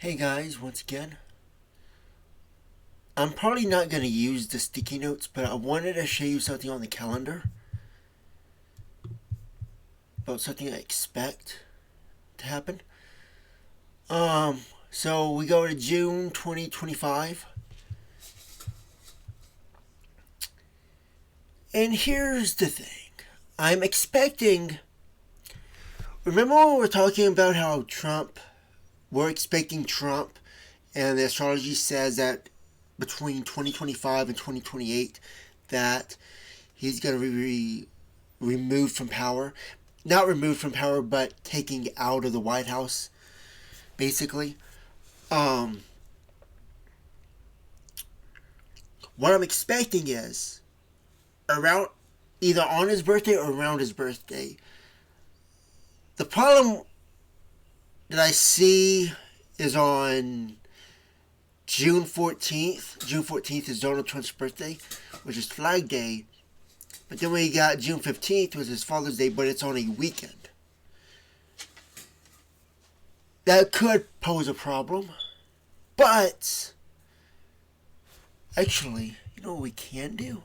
Hey guys, once again. I'm probably not going to use the sticky notes, but I wanted to show you something on the calendar about something I expect to happen. So we go to June 2025. And here's the thing. I'm expecting. Remember when we were talking about how we're expecting Trump, and the astrology says that between 2025 and 2028 that he's going to be removed from power. Not removed from power, but taking out of the White House, basically. Um, what I'm expecting is around either on his birthday or around his birthday. The problem that I see is on June 14th. June 14th is Donald Trump's birthday, which is Flag Day. But then we got June 15th, which is Father's Day, but it's on a weekend. That could pose a problem. But, actually, you know what we can do?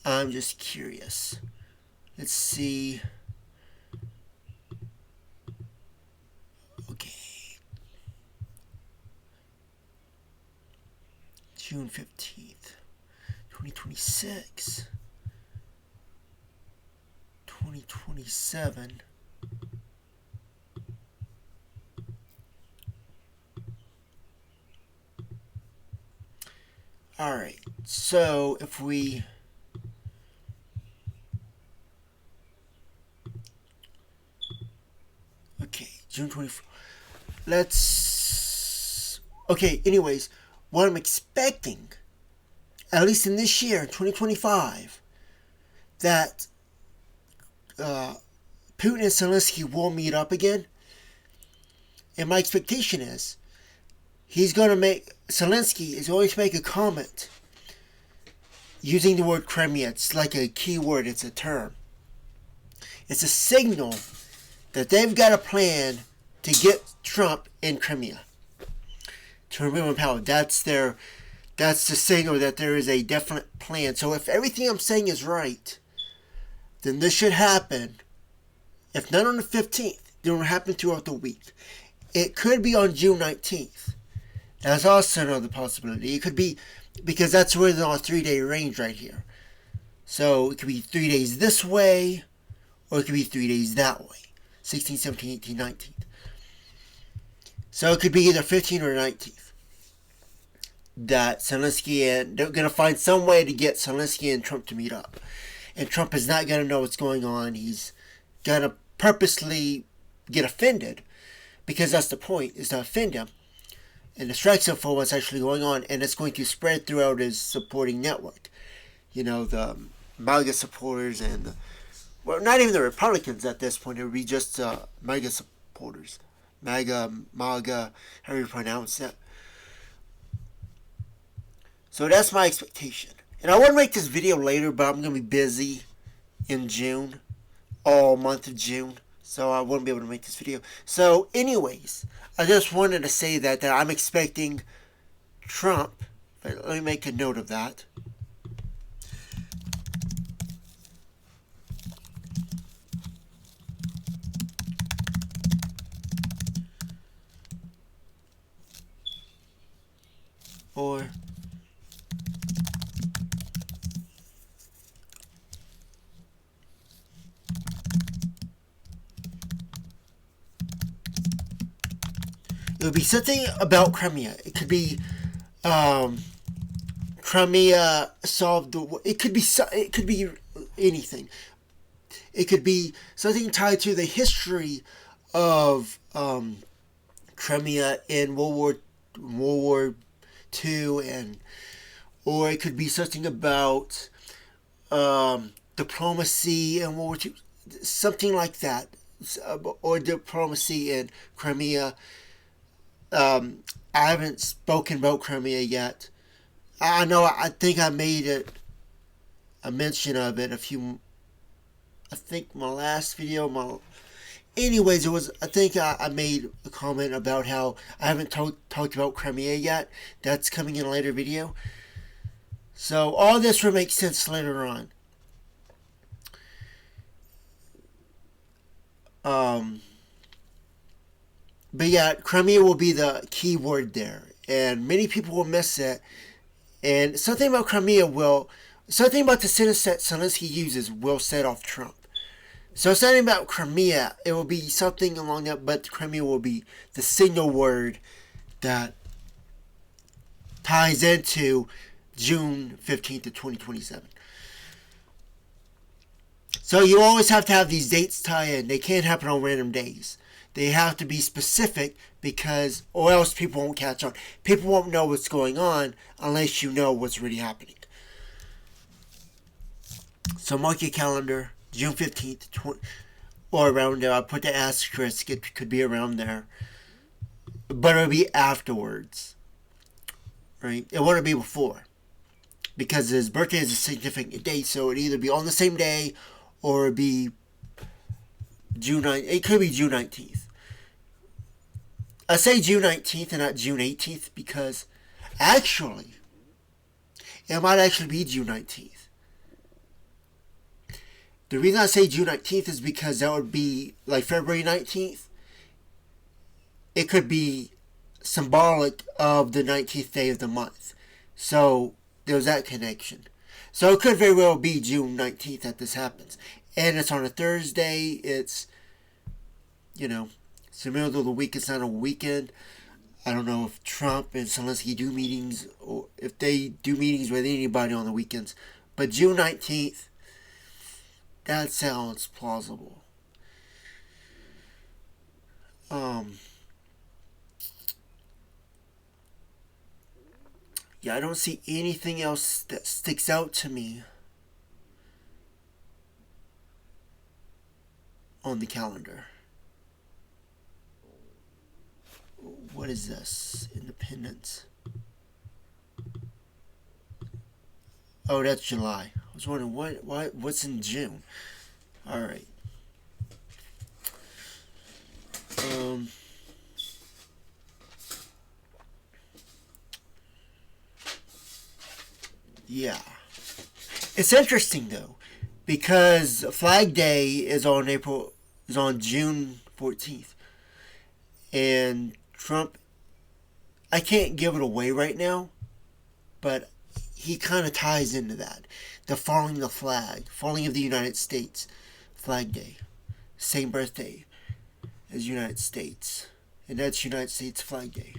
I'm just curious. Let's see. Okay. June 15th, 2026. 2027. Alright, so if we... Okay, June 24th. Let's... Okay, anyways, what I'm expecting, at least in this year, 2025, that Putin and Zelensky will meet up again. And my expectation is Zelensky is going to make a comment using the word Crimea. It's like a key word, it's a term. It's a signal that they've got a plan to get Trump in Crimea, to remove him from power. That's the signal that there is a definite plan. So if everything I'm saying is right, then this should happen. If not on the 15th, then it will happen throughout the week. It could be on June 19th. That's also another possibility. It could be, because that's within our 3-day range right here. So it could be 3 days this way, or it could be 3 days that way. 16th, 17th, 18th, 19th. So it could be either 15th or 19th. That Zelensky and they're going to find some way to get Zelensky and Trump to meet up. And Trump is not going to know what's going on. He's going to purposely get offended, because that's the point, is to offend him and distract him for what's actually going on, and it's going to spread throughout his supporting network. You know, the MAGA supporters and well, not even the Republicans at this point. It would be just MAGA supporters. MAGA, however you pronounce that. So that's my expectation. And I want to make this video later, but I'm going to be busy in June, all month of June. So I won't be able to make this video. So anyways, I just wanted to say that I'm expecting Trump. Let me make a note of that. Or it would be something about Crimea. It could be Crimea solved. It could be anything. It could be something tied to the history of Crimea in World War II, or it could be something about diplomacy in World War II, something like that, or diplomacy in Crimea. I haven't spoken about Crimea yet. I know. I think I made a mention of it I think my last video. anyways, I think I made a comment about how I haven't talked about Crimea yet. That's coming in a later video. So all this will make sense later on. But yeah, Crimea will be the key word there, and many people will miss it. And something about something about the sentence that Zelensky uses will set off Trump. So something about Crimea, it will be something along that, but Crimea will be the signal word that ties into June 15th of 2027. So you always have to have these dates tie in. They can't happen on random days. They have to be specific because, or else people won't catch on. People won't know what's going on unless you know what's really happening. So mark your calendar, June 15th, or around there. I'll put the asterisk. It could be around there. But it'll be afterwards. Right? It won't be before. Because his birthday is a significant date, so it'll either be on the same day or it'll be June 9th. It could be June 19th. I say June 19th and not June 18th because actually, it might actually be June 19th. The reason I say June 19th is because that would be like February 19th. It could be symbolic of the 19th day of the month. So there's that connection. So it could very well be June 19th that this happens. And it's on a Thursday. It's, it's the middle of the week. It's not a weekend. I don't know if Trump and Zelensky do meetings or if they do meetings with anybody on the weekends. But June 19th, that sounds plausible. Yeah, I don't see anything else that sticks out to me on the calendar. What is this? Independence. Oh, that's July. I was wondering what's in June. All right. Yeah. It's interesting though, because Flag Day is on June 14th. And Trump, I can't give it away right now, but he kind of ties into that. The falling of the United States, Flag Day, same birthday as United States, and that's United States Flag Day.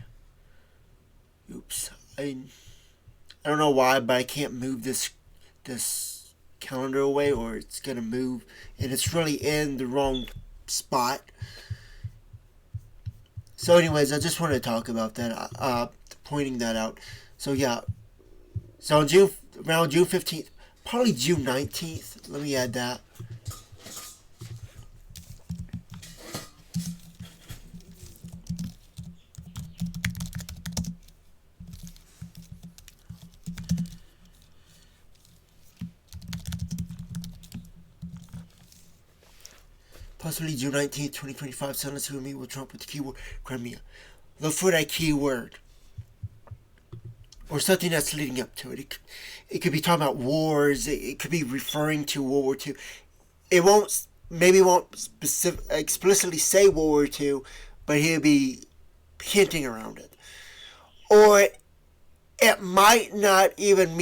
Oops, I don't know why, but I can't move this calendar away, or it's gonna move, and it's really in the wrong spot. So, anyways, I just wanted to talk about that, pointing that out. So yeah, so around June 15th, probably June 19th. Let me add that. Possibly June 19th, 2025, Zelensky will meet with Trump with the keyword Crimea. Look for that keyword. Or something that's leading up to it. It could be talking about wars. It could be referring to World War II. It won't explicitly say World War II, but he'll be hinting around it. Or it might not even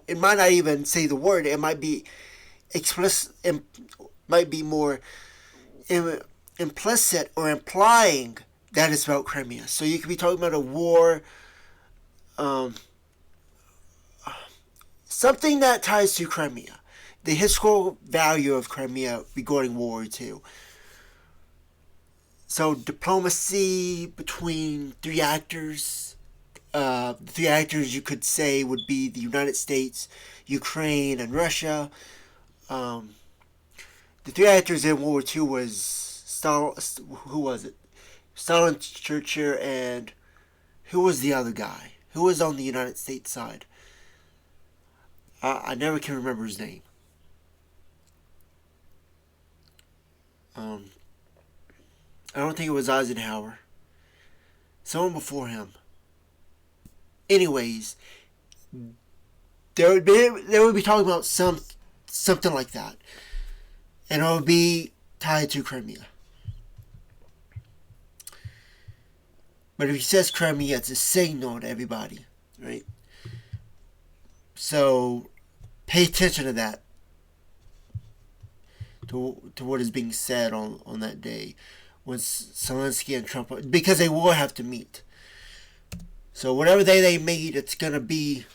it might not even say the word. It might be explicit. It might be more implicit or implying that it's about Crimea. So you could be talking about a war, something that ties to Crimea, the historical value of Crimea regarding World War II. So diplomacy between three actors. The three actors you could say would be the United States, Ukraine, and Russia. The three actors in World War II was who was it? Stalin, Churchill, and who was the other guy? Who was on the United States side? I never can remember his name. I don't think it was Eisenhower. Someone before him. Anyways, they would be talking about something like that, and it would be tied to Crimea. But if he says Crimea, it's a signal to everybody, right? So pay attention to that, to what is being said on that day when Zelensky and Trump, because they will have to meet. So whatever they meet, it's gonna be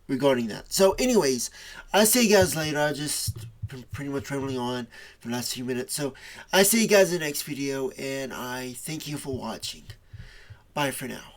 regarding that. So anyways, I'll see you guys later. I just been pretty much rambling on for the last few minutes. So I see you guys in the next video, and I thank you for watching. Bye for now.